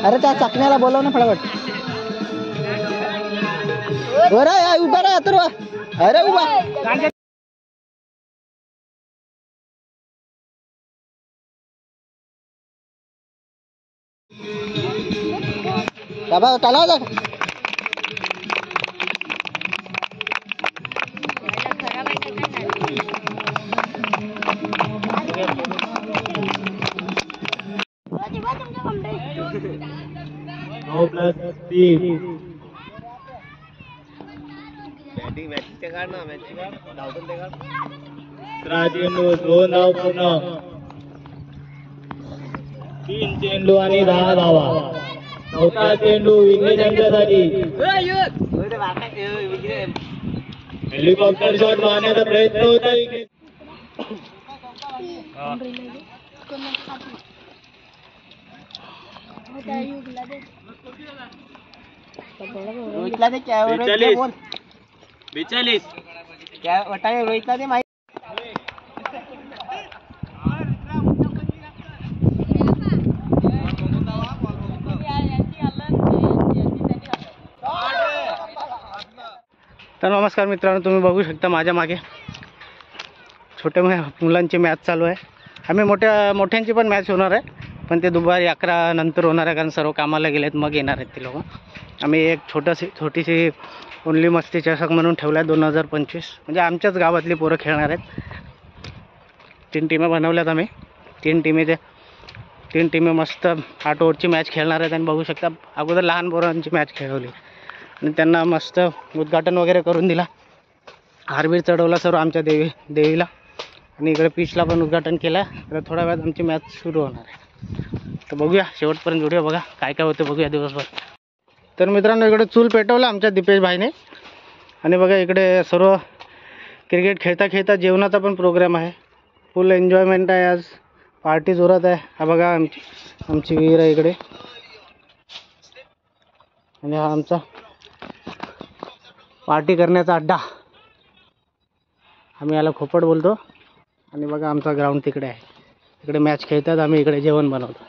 अरे त्या चकण्याला बोलव ना फटाफट. बरं उभा राहा तर. अरे उभा. बाबा टाला जा. दोन धाव पूर्ण. 3 चेंडू आणि 10 धावा. चौथा चेंडू विघ्नेशांच्यासाठी. हेलिकॉप्टर शॉट मारण्याचा प्रयत्न होता. रोहितला दे. क्या 42 क्या वटाय रोहितला दे. माहिती तर नमस्कार मित्रांनो, तुम्ही बघू शकता माझ्या मागे छोट्या मुलांची मॅच चालू आहे. आम्ही मोठ्यांची पण मॅच होणार आहे, पण ते दुपारी 11 नंतर होणार आहे, कारण सर्व कामाला गेलेत, मग येणार आहेत ते लोक. आम्ही एक छोटीशी ओनली मस्ती चषक म्हणून ठेवला आहे 2025. म्हणजे आमच्याच गावातली पोरं खेळणार आहेत. 3 टीमा बनवल्यात आम्ही. 3 टीमे मस्त 8 ओव्हरची मॅच खेळणार आहेत. आणि बघू शकता अगोदर लहान पोरांची मॅच खेळवली आणि त्यांना मस्त उद्घाटन वगैरे करून दिला. हारबीर चढवला सर्व आमच्या देवीला. आणि इकडे पिचला पण उद्घाटन केलं. तर थोड्या वेळात आमची मॅच सुरू होणार आहे. तर बघूया शेवटपर्यंत व्हिडिओ बघा, काय काय होतं बघूया दिवसभर. तर मित्रांनो, इकडे चूल पेटवला आमच्या दीपेश भाईने. आणि बघा इकडे सर्व क्रिकेट खेळता खेळता जेवणाचा पण प्रोग्राम आहे. फुल एन्जॉयमेंट आहे आज. पार्टी जोरात आहे. हा बघा आमची विहीर आहे इकडे. आणि हा आमचा पार्टी करण्याचा अड्डा, आम्ही याला खोपट बोलतो. आणि बघा आमचा ग्राउंड तिकडे आहे. इकडे मॅच खेळतात, आम्ही इकडे जेवण बनवतो.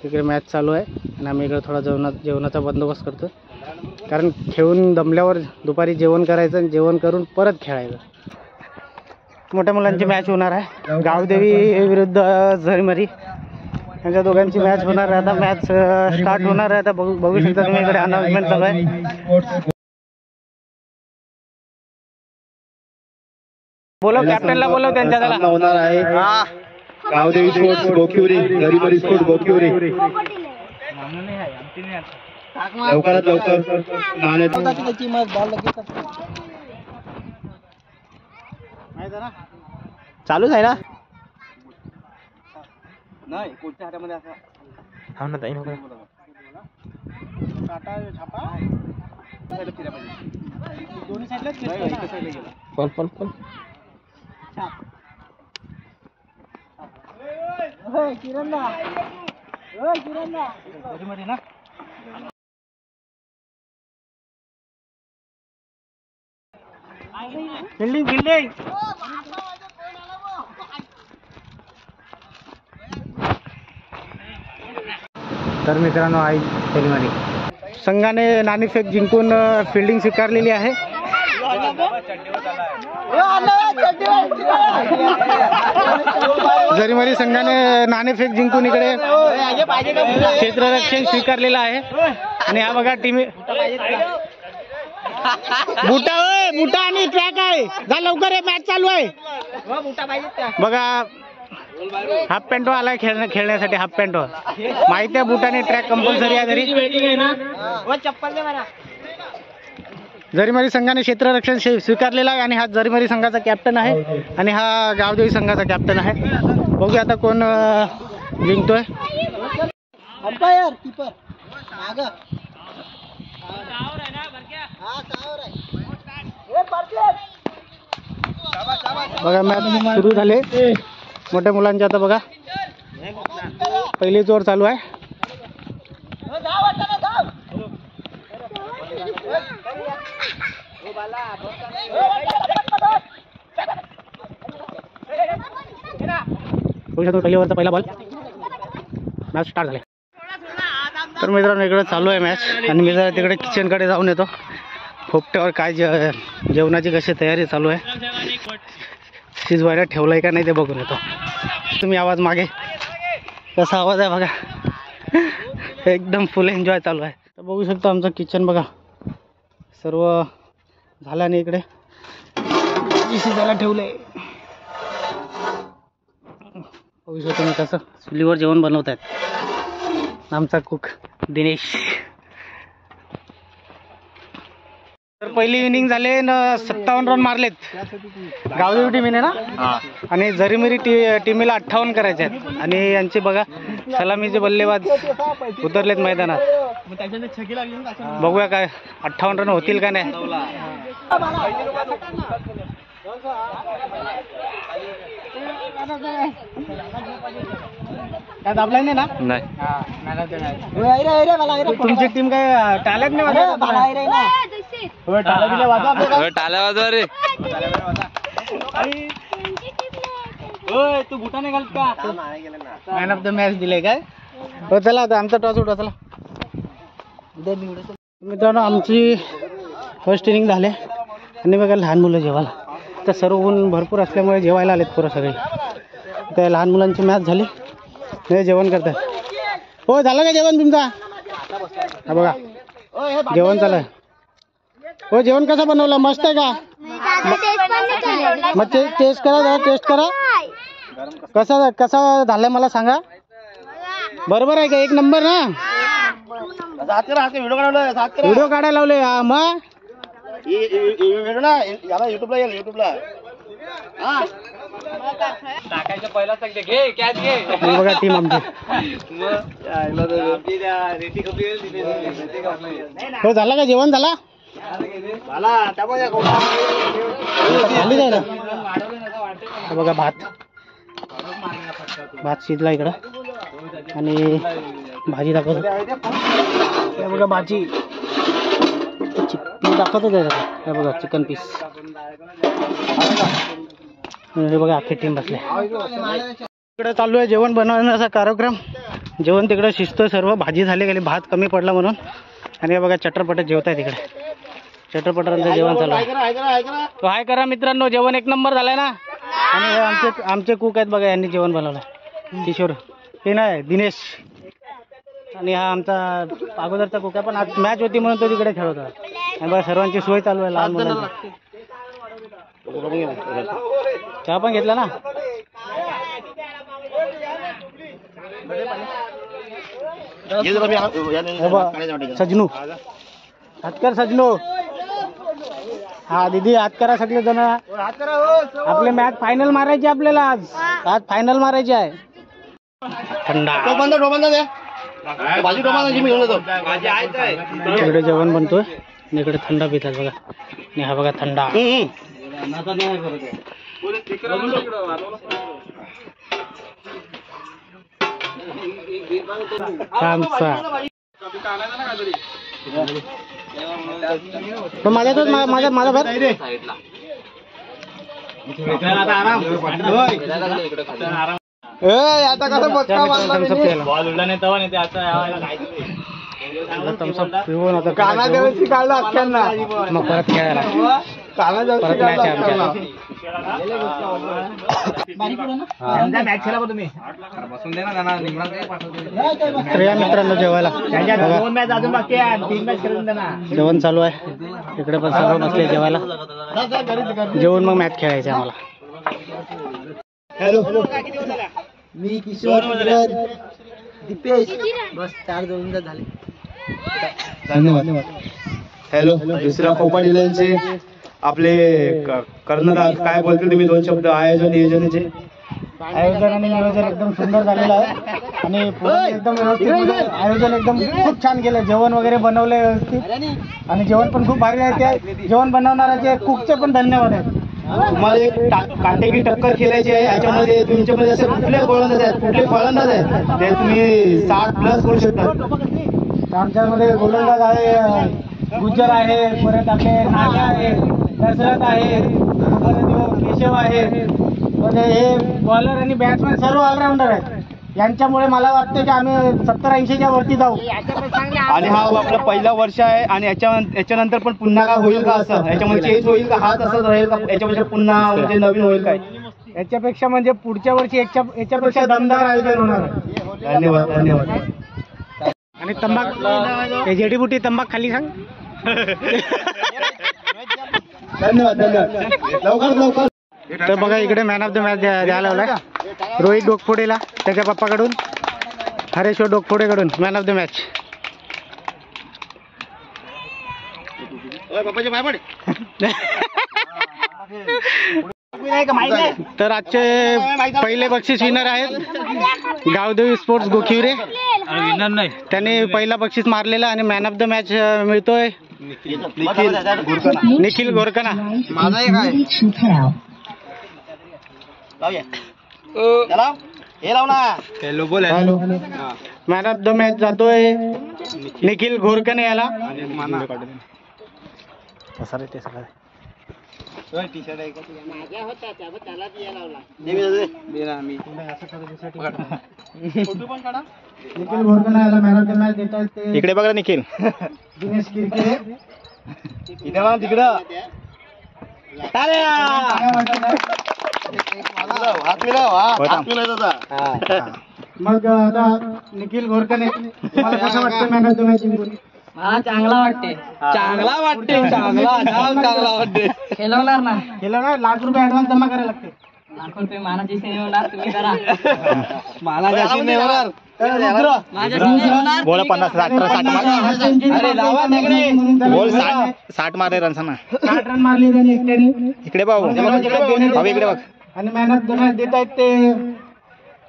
तिकडे मॅच चालू आहे आणि आम्ही इकडे थोडा जेवणाचा बंदोबस्त करतो. कारण खेळून दमल्यावर दुपारी जेवण करायचं आणि जेवण करून परत खेळायचं. मोठ्या मुलांची मॅच होणार आहे. गावदेवी विरुद्ध झरीमरी यांच्या दोघांची मॅच होणार आहे. आता मॅच स्टार्ट होणार आहे. आता बघू शकता तुम्ही इकडे अनाउन्समेंट चालू आहे. बोलव कॅप्टनला, बोलव त्यांच्या त्याला. होणार आहे गावदेवी स्पोर्ट्स गोकिवरी, झरीमरी स्पोर्ट्स गोकिवरी. लवकरात लवकर चालूच आहे ना. नाही कोणत्या हातामध्ये असं थांब ना ताई नको टाटा छापा दोन्ही साईडला पल पल पल ओय किरणदा मध्ये ना. फिल्डिंग तर मित्रांनो, आई सेलिमरी संघाने नाणेफेक जिंकून फिल्डिंग स्वीकारलेली आहे. झरीमरी संघाने नाणेफेक जिंकून इकडे क्षेत्ररक्षण स्वीकारलेलं आहे. आणि हा बघा टीम बुटा आणि ट्रॅक आहे. जा लवकर, आहे मॅच चालू आहे. बघा हाफ पॅन्टो आलाय खेळण्यासाठी. हाफ पॅन्टो माहिती आहे, बुटाने ट्रॅक कंपल्सरी आहे. झरीमरी संघाने क्षेत्ररक्षण स्वीकारलेला आहे. आणि हा झरीमरी संघाचा कॅप्टन आहे आणि हा गावदेवी संघाचा कॅप्टन आहे. बघूया आता कोण जिंकतोय. अंपायर कीपर बघा मॅच सुरू झाले मोठ्या मुलांचे. आता बघा पहिली जोर चालू आहे. बघू शकतो पहिल्या ओव्हरचा पहिला बॉल. मॅच स्टार्ट झाले. तर मित्रांनो इकडे चालू आहे मॅच आणि मी जरा तिकडे किचनकडे जाऊन येतो. खोपट्यावर काय जेवणाची कशी तयारी चालू आहे, शिजवायला ठेवलं आहे का नाही ते बघून येतो. तुम्ही आवाज मागे कसा आवाज आहे बघा, एकदम फुल एन्जॉय चालू आहे. तर बघू शकतो आमचं किचन बघा, सर्व झालं आणि इकडे शिजायला ठेवले. बघू शकतो मी कसं चुलीवर जेवण बनवत आहेत आमचा कुक दिनेश. तर पहिली इनिंग झाले न 57 रन मारलेत गावदेवी टीमीने ना, आणि जरीमिरी टीमीला 58 करायचे आहेत. आणि यांचे बघा सलामीचे बल्लेबाज उतरलेत मैदानात. बघूया काय 58 रन होतील का नाही. काय दाबलाय नाही ना? तुमची टीम काय टाळ्यात नाही टाळ्या रे. तू बुटा नाही घालत का? मॅन ऑफ द मॅच दिले काय? हो चला आता आमचा टॉस उठा चला. मित्रांनो आमची फर्स्ट इनिंग झाले आणि बघा लहान मुलं जेवायला. तर सर्व ऊन भरपूर असल्यामुळे जेवायला आलेत पोरं सगळे. त्या लहान मुलांची मॅच झाली, हे जेवण करतात. हो झालं का जेवण तुमचा? हा बघा जेवण चालू आहे. हो जेवण कसं बनवलं? मस्त आहे का? मग टेस्ट करा जरा, टेस्ट करा कसा कसा झालं मला सांगा. बरोबर आहे का? एक नंबर ना. व्हिडिओ काढायला लावले. हा मग युट्यूबला टाकायचं पहिला सांगते घे कॅच घे. बघा टीम आमची. हो झालं का जेवण? झाला झाली जाय ना. बघा भात शिजला इकडं आणि भाजी दाखवतो. बघा भाजी पीस दाखवतो त्याचा. हे बघा चिकन पीस. हे बघा अख्खी टीम बसले. इकडे चालू आहे जेवण बनवण्याचा कार्यक्रम. जेवण तिकडे शिजतोय सर्व. भाजी झाली गेली, भात कमी पडला म्हणून. आणि हे बघा चटरपटत जेवत आहे तिकडे. चटरपटांचं जेवण चालू आहे. तो हाय करा मित्रांनो, जेवण एक नंबर झालंय ना. आणि हे आमचे कुक आहेत बघा, यांनी जेवण बनवलंय. किशोर हे नाही दिनेश. आणि हा आमचा अगोदरचा कुक आहे, पण आज मॅच होती म्हणून तो तिकडे खेळत होता. आणि बघा सर्वांची सोय चालू आहे लहान मुलांची. चहा पण घेतला ना. सजनू हातकर, सजनू हा दीदी हात करा सगळे जण. आपले मॅच फायनल मारायची आपल्याला. आज फायनल मारायची आहे. थंडा इकडे जेवण बनतोय आणि इकडे थंडा पितात बघा. आणि हा बघा थंडा. माझा माझा भात आता कसं बॉल उडला नाही तेव्हा नाही ते आता पिऊन आता काढलं अख्ख्यांना. मग परत खेळायला परत मॅच आहे आमच्या. तर या मित्रांनो जेवायला. जेवण चालू आहे इकडे पण सर्व बसले जेवायला. जेवण मग मॅच खेळायचं आम्हाला. हॅलो मी किशोर दीपेश. बस 4 2 झाले. धन्यवाद. हॅलो दुसऱ्या कोपाडीचे आपले कर्णधार काय बोलतील तुम्ही 2 शब्द आयोजन नियोजनाचे? आयोजन आणि नियोजन एकदम सुंदर झालेलं आहे आणि एकदम व्यवस्थित आयोजन एकदम खूप छान केलं. जेवण वगैरे बनवलंय व्यवस्थित आणि जेवण पण खूप भारी आहे. ते जेवण बनवणाऱ्याचे कुकचे पण धन्यवाद आहेत. तुम्हाला एक काटेकी टक्कर खेळायची आहे. याच्यामध्ये तुमच्यामध्ये असे कुठले गोलंदाज आहेत, कुठले फलंदाज आहेत ते तुम्ही 60+ करू शकता? आमच्यामध्ये गोलंदाज आहे, गुज्जर आहे, परत आपले नागा आहे, दशरथ आहे, परत केशव आहे, पण हे बॉलर आणि बॅट्समॅन सर्व ऑलराऊंडर आहेत. यांच्यामुळे मला वाटतं की आम्ही 70-80च्या वरती जाऊ. आणि हा आपलं पहिला वर्ष आहे आणि याच्यानंतर पण पुन्हा काय होईल का असं, याच्यामध्ये चेंज होईल का, हाच असंच राहील का, याच्यापेक्षा पुन्हा म्हणजे नवीन होईल काय? याच्यापेक्षा म्हणजे पुढच्या वर्षी याच्यापेक्षा दमदार आयोजन होणार आहे. धन्यवाद धन्यवाद. आणि तंबाख जडीबुटी तंबाख खाली सांग. धन्यवाद धन्यवाद. लवकर लवकर. तर बघा इकडे मॅन ऑफ द मॅच द्यायला लावलाय रोहित डोकफोडेला त्याच्या पप्पाकडून, हरेश्वर डोकफोडेकडून मॅन ऑफ द मॅच. तर आजचे पहिले बक्षीस विनर आहेत गावदेवी स्पोर्ट्स गोखिवरे. विनर नाही, त्यांनी पहिला बक्षीस मारलेला आणि मॅन ऑफ द मॅच मिळतोय निखिल गोरकना. माझा एक आहे. हॅलो बोल. Hello. Man of the match जातोय निखिल गोरकने याला. निखिल गोरकना याला मॅन ऑफ द मॅच देत आहेत ते इकडे बघा निखिल. दिनेश किरकिरे. इथे बघा तिकडं. मग आता निखिल गोरकने तुम्हाला कसं वाटतं मॅन ऑफ द मॅच जिंकून? मला चांगला वाटते, चांगला वाटते, चांगला वाटते. खेळवणार ना, केलं ना, ₹1,00,000 ऍडव्हान्स जमा करायला लागते. ₹1,00,000 मानाची सिनेमा होणार, तुम्ही करा. मला जास्त नाही होणार. माझ्या सिनेमा होणार, बोल 50-60 अरे लावा तिकडे. बोल 60 मारे रन ना. 60 रन मारले त्याने एकट्याने. इकडे भाऊ इकडे बघ. आणि मॅन ऑफ द मॅच देत आहेत ते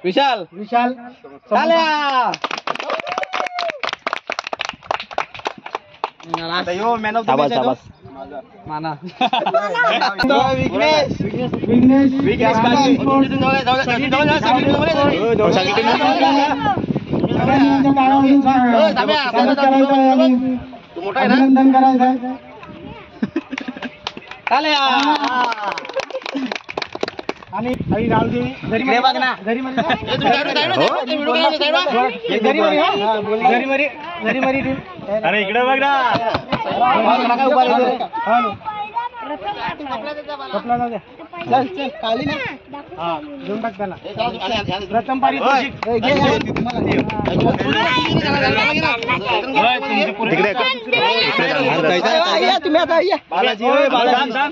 Vishal. Vishal. Man of the match. माना. विघ्नेश अभिनंदन करायचं आहे. आणि गावदेवी घरी अरे इकडे बघ ना. घेऊन टाक त्याला. प्रथम पारितोषिक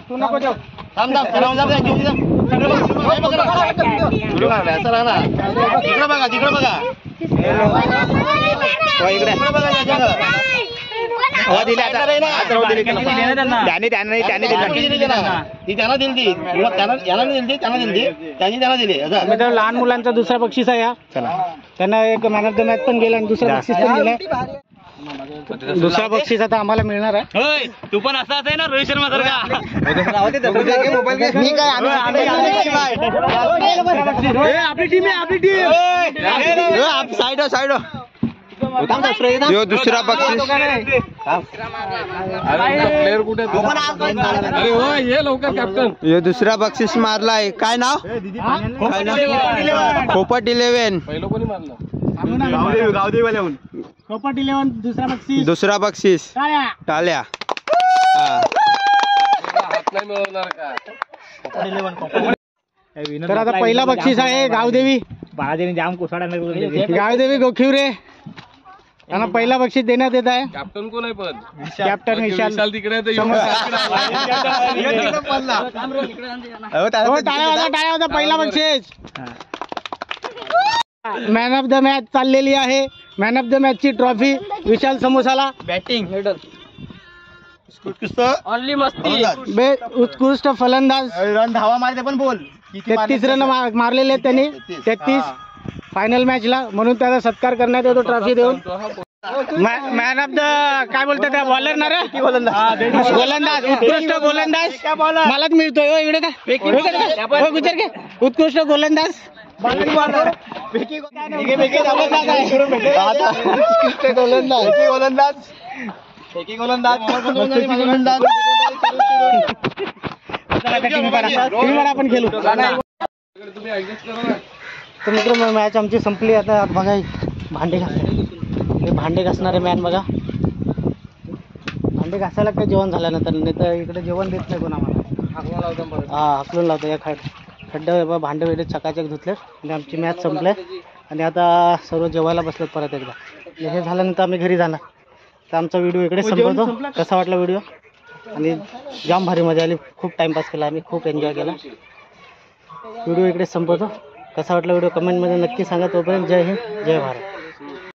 तू नको जाऊ. तिकडे बघा तिकडे बघा. लहान मुलांचा दुसरा बक्षीस आहे. त्यांना एक मॅन ऑफ द मॅच पण गेला आणि दुसरा बक्षीस पण दिलाय. दुसरा बक्षीस आता आम्हाला मिळणार आहे. तू पण असाच आहे ना रोहित शर्मा सारखा. आपली टीम आहे, आपली टीम. साइड यो दुसरा बक्षीस. यो दुसरा बक्षीस मारलाय. काय नाव? पोपट 11. पोपट 11 दुसरा बक्षीस. दुसरा बक्षीस टाळ्या. तर आता पहिला बक्षीस आहे गावदेवी. गावदेवी गोखिवरे त्यांना पहिला बक्षीस देण्यात येत आहे. कॅप्टन कोण आहे पण? कॅप्टन विशाल तिकडे. टाळ्या होता पहिला बक्षीस. मॅन ऑफ द मॅच चाललेली आहे. मॅन ऑफ द मॅच ची ट्रॉफी विशाल समोसाला. बॅटिंग ओनली मस्ती. उत्कृष्ट फलंदाज. रन धावा मारते पण बोल. 33 रन मारलेले आहेत त्यांनी. 33 फायनल मॅचला, म्हणून त्याचा सत्कार करण्यात येतो ट्रॉफी देऊन. मॅन ऑफ द काय बोलतात त्या बॉलर ना रे? गोलंदाज. उत्कृष्ट गोलंदाज मलाच मिळतोय. हो इकडे काय गुजर घे. उत्कृष्ट गोलंदाज. आपण खेळू. तर मित्र मॅच आमची संपली. आता बघा भांडे घासणार, हे भांडे घासणारे मॅन बघा. भांडे घासायला काही जेवण झाल्यानंतर, नाही तर इकडे जेवण देत नाही कोण आम्हाला. हाकलून लावतो या खड्डे भांडे वगैरे चकाचक धुतले आणि आमची मॅच संपले. आणि आता सर्व जेवायला बसलेत परत एकदा. हे झाल्यानंतर आम्ही घरी जाणार. तर आमचा व्हिडिओ इकडे संपवतो. कसा वाटला व्हिडिओ? आणि जाम भारी मजा आली, खूप टाईमपास केला आम्ही, खूप एन्जॉय केला. व्हिडिओ इकडे संपवतो. कसा वाटला व्हिडिओ कमेंटमध्ये नक्की सांगा. तोपर्यंत जय हिंद, जय भारत.